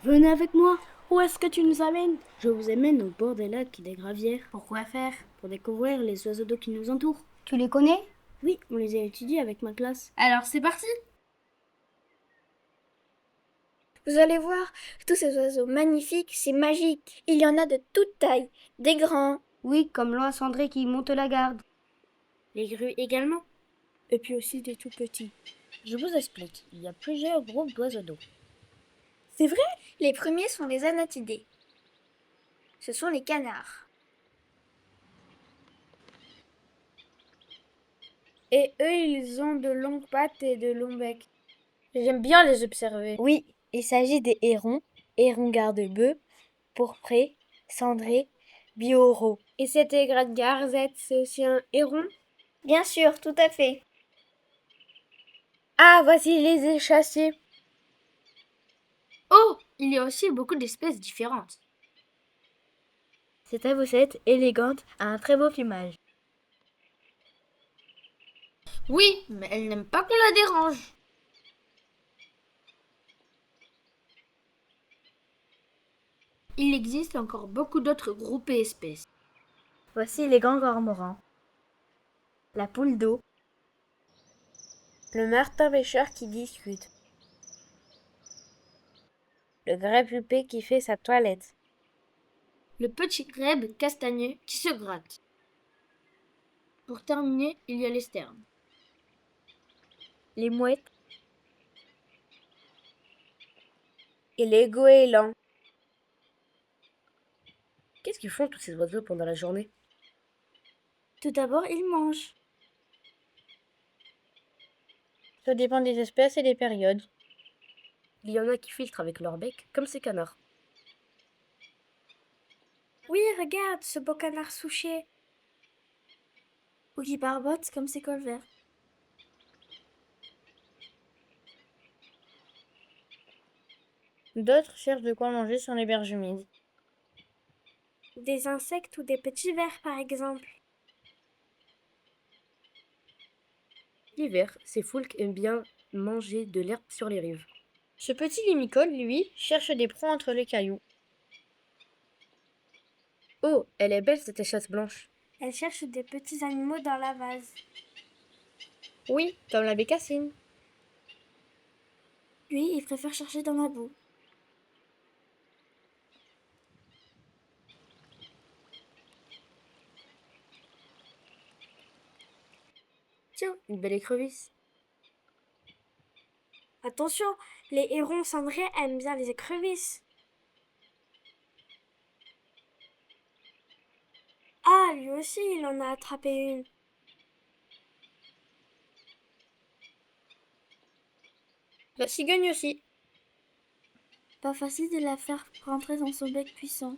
Venez avec moi. Où est-ce que tu nous amènes? Je vous amène au bord des lacs et des gravières Pourquoi faire? pour découvrir les oiseaux d'eau qui nous entourent. Tu les connais? Oui, on les a étudiés avec ma classe. Alors c'est parti! Vous allez voir, tous ces oiseaux magnifiques, c'est magique. Il y en a de toutes tailles, des grands. Oui, comme l'oie cendrée qui monte la garde. Les grues également. Et puis aussi des tout petits. Je vous explique. Il y a plusieurs groupes d'oiseaux d'eau. C'est vrai? Les premiers sont les anatidés. Ce sont les canards. Et eux, ils ont de longues pattes et de longs becs. J'aime bien les observer. Oui, il s'agit des hérons, hérons garde-bœufs, pourprés, cendrés, bioraux. Et cette aigrette garzette, c'est aussi un héron? Bien sûr, tout à fait. Ah, voici les échassiers. Oh, il y a aussi beaucoup d'espèces différentes. Cette avocette élégante a un très beau plumage. Oui, mais elle n'aime pas qu'on la dérange. Il existe encore beaucoup d'autres groupes et espèces. Voici les grands cormorans, la poule d'eau, le martin-pêcheur qui discute, le grèbe huppé qui fait sa toilette, Le petit grèbe castagneux qui se gratte. Pour terminer, il y a les sternes. les mouettes et les goélands. Qu'est-ce qu'ils font tous ces oiseaux pendant la journée? Tout d'abord, ils mangent. Ça dépend des espèces et des périodes. Il y en a qui filtrent avec leur bec, comme ces canards. Oui, regarde ce beau canard souché. Ou qui barbote comme ses colverts. D'autres cherchent de quoi manger sur les berges humides. Des insectes ou des petits vers, par exemple. L'hiver, ces foulques aiment bien manger de l'herbe sur les rives. Ce petit limicole, lui, cherche des proies entre les cailloux. Oh, elle est belle cette échasse blanche. Elle cherche des petits animaux dans la vase. Oui, comme la bécassine. Lui, il préfère chercher dans la boue. Tiens, une belle écrevisse. Attention, les hérons cendrés aiment bien les écrevisses. Ah, lui aussi, il en a attrapé une. La cigogne aussi. Pas facile de la faire rentrer dans son bec puissant.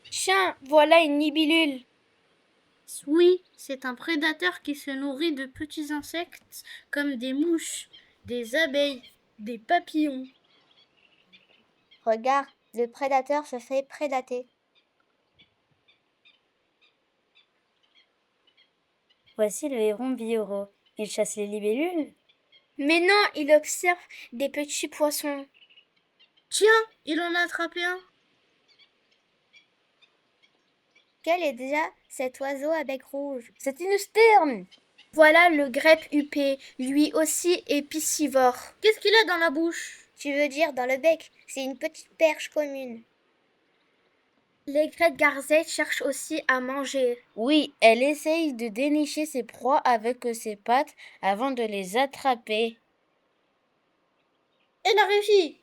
Tiens, voilà une libellule. Oui, c'est un prédateur qui se nourrit de petits insectes comme des mouches, des abeilles, des papillons. Regarde, le prédateur se fait prédater. Voici le héron bioraux. Il chasse les libellules. Mais non, il observe des petits poissons. Tiens, il en a attrapé un. Quel est déjà cet oiseau à bec rouge? C'est une sterne. Voilà le grèbe huppé, lui aussi est piscivore. Qu'est-ce qu'il a dans la bouche? Tu veux dire dans le bec? C'est une petite perche commune. L'aigrette garzette cherche aussi à manger. Oui, elle essaye de dénicher ses proies avec ses pattes avant de les attraper. Elle a réussi.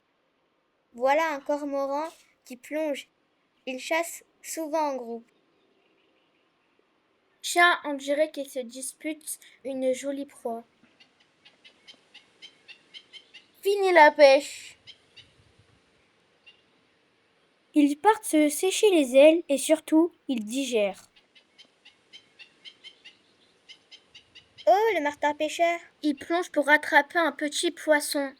Voilà un cormoran qui plonge. Il chasse souvent en groupe. Tiens, on dirait qu'ils se disputent une jolie proie. Fini la pêche. Ils partent se sécher les ailes et surtout, ils digèrent. Oh, le martin pêcheur! Ils plongent pour attraper un petit poisson.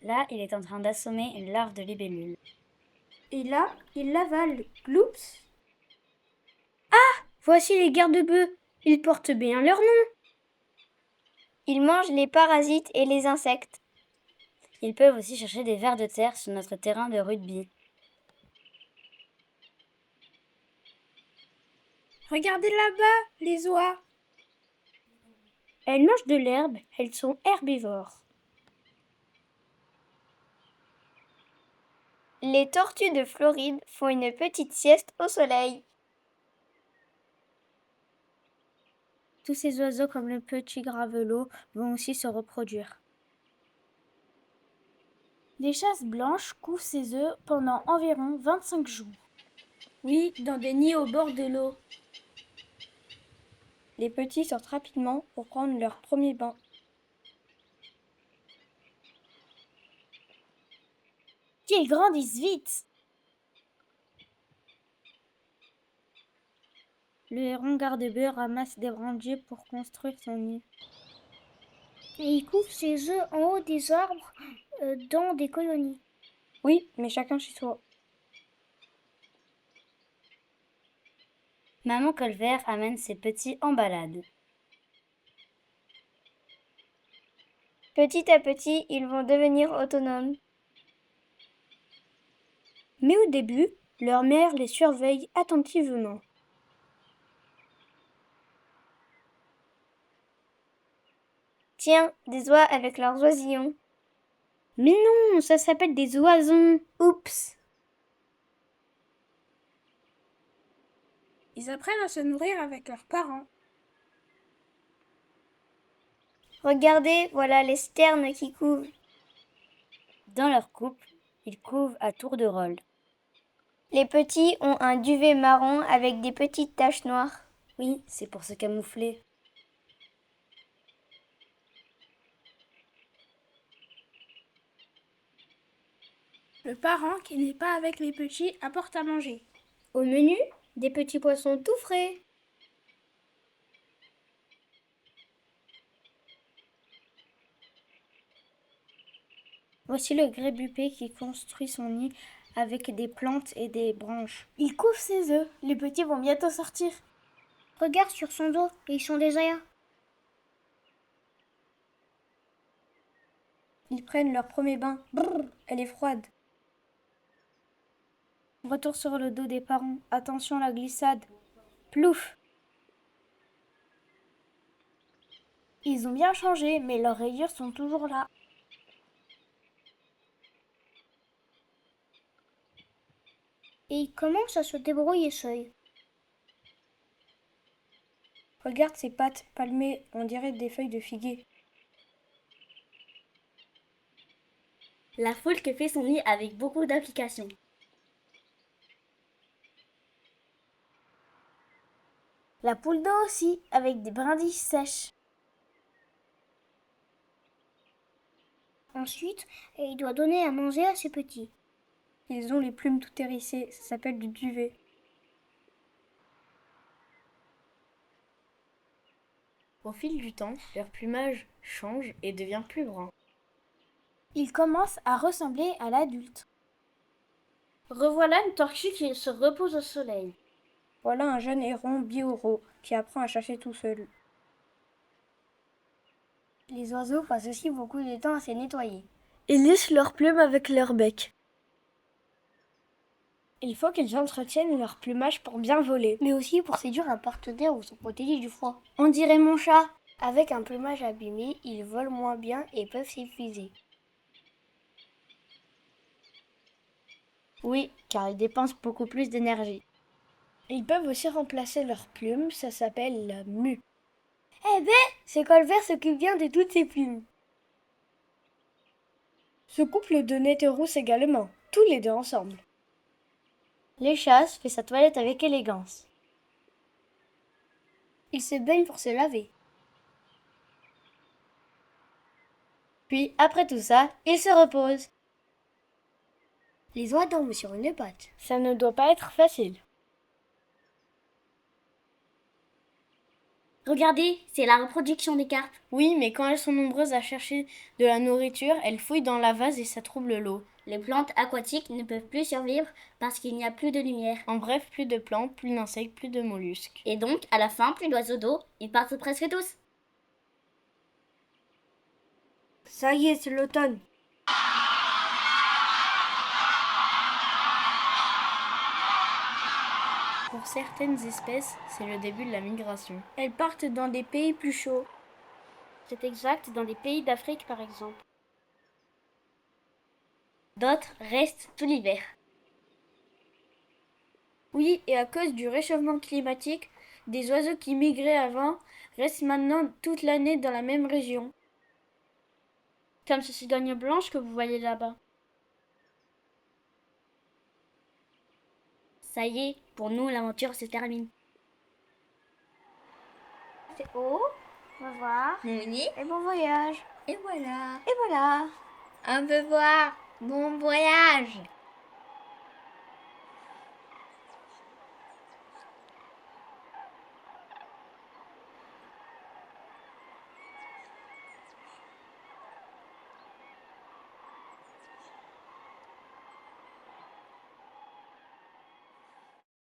Là, il est en train d'assommer une larve de libellule. Et là, il l'avale. Gloups! Ah! Voici les garde-bœufs. Ils portent bien leur nom. Il mange les parasites et les insectes. Ils peuvent aussi chercher des vers de terre sur notre terrain de rugby. Regardez là-bas, les oies. Elles mangent de l'herbe, elles sont herbivores. Les tortues de Floride font une petite sieste au soleil. Tous ces oiseaux comme le petit gravelot vont aussi se reproduire. Les chasses blanches couvent ses œufs pendant environ 25 jours. Oui, dans des nids au bord de l'eau. Les petits sortent rapidement pour prendre leur premier bain. Qu'ils grandissent vite! Le héron garde-bœuf ramasse des brindilles pour construire son nid. Et il couvre ses œufs en haut des arbres dans des colonies. Oui, mais chacun chez soi. Maman Colvert amène ses petits en balade. Petit à petit, ils vont devenir autonomes. Mais au début, leur mère les surveille attentivement. Tiens, des oies avec leurs oisillons. Mais non, ça s'appelle des oisons. Oups! Ils apprennent à se nourrir avec leurs parents. Regardez, voilà les sternes qui couvent. Dans leur couple, ils couvent à tour de rôle. Les petits ont un duvet marron avec des petites taches noires. Oui, c'est pour se camoufler. Le parent qui n'est pas avec les petits apporte à manger. Au menu, des petits poissons tout frais. Voici le grébupé qui construit son nid avec des plantes et des branches. Il couvre ses œufs. Les petits vont bientôt sortir. Regarde sur son dos, ils sont des ayas. Ils prennent leur premier bain. Brrr, elle est froide. Retour sur le dos des parents. Attention à la glissade. Plouf! Ils ont bien changé, mais leurs rayures sont toujours là. Et ils commencent à se débrouiller seuls. Regarde ces pattes palmées, on dirait des feuilles de figuier. La foulque fait son nid avec beaucoup d'applications. La poule d'eau aussi, avec des brindilles sèches. Ensuite, il doit donner à manger à ses petits. Ils ont les plumes tout hérissées, ça s'appelle du duvet. Au fil du temps, leur plumage change et devient plus brun. Ils commencent à ressembler à l'adulte. Revoilà une tortue qui se repose au soleil. Voilà un jeune héron bioro qui apprend à chasser tout seul. Les oiseaux passent aussi beaucoup de temps à se nettoyer. Ils lissent leurs plumes avec leur bec. Il faut qu'ils entretiennent leur plumage pour bien voler. Mais aussi pour séduire un partenaire ou se protéger du froid. On dirait mon chat. Avec un plumage abîmé, ils volent moins bien et peuvent s'épuiser. Oui, car ils dépensent beaucoup plus d'énergie. Ils peuvent aussi remplacer leurs plumes, ça s'appelle la mue. Eh ben, ce Colvert s'occupe bien de toutes ses plumes. Ce couple de Netterousse également, tous les deux ensemble. Les chasses fait sa toilette avec élégance. Ils se baignent pour se laver. Puis, après tout ça, ils se reposent. Les oies dorment sur une patte. Ça ne doit pas être facile. Regardez, c'est la reproduction des carpes. Oui, mais quand elles sont nombreuses à chercher de la nourriture, elles fouillent dans la vase et ça trouble l'eau. Les plantes aquatiques ne peuvent plus survivre parce qu'il n'y a plus de lumière. En bref, plus de plantes, plus d'insectes, plus de mollusques. Et donc, à la fin, plus d'oiseaux d'eau, ils partent presque tous. Ça y est, c'est l'automne. certaines espèces, c'est le début de la migration. Elles partent dans des pays plus chauds. C'est exact, dans des pays d'Afrique par exemple. D'autres restent tout l'hiver. Oui, et à cause du réchauffement climatique, des oiseaux qui migraient avant restent maintenant toute l'année dans la même région. Comme ce cigogne blanche que vous voyez là-bas. Ça y est, pour nous, l'aventure se termine. C'est haut, on va voir. Oui, Et bon voyage. et voilà. Et voilà. On veut voir. Bon voyage.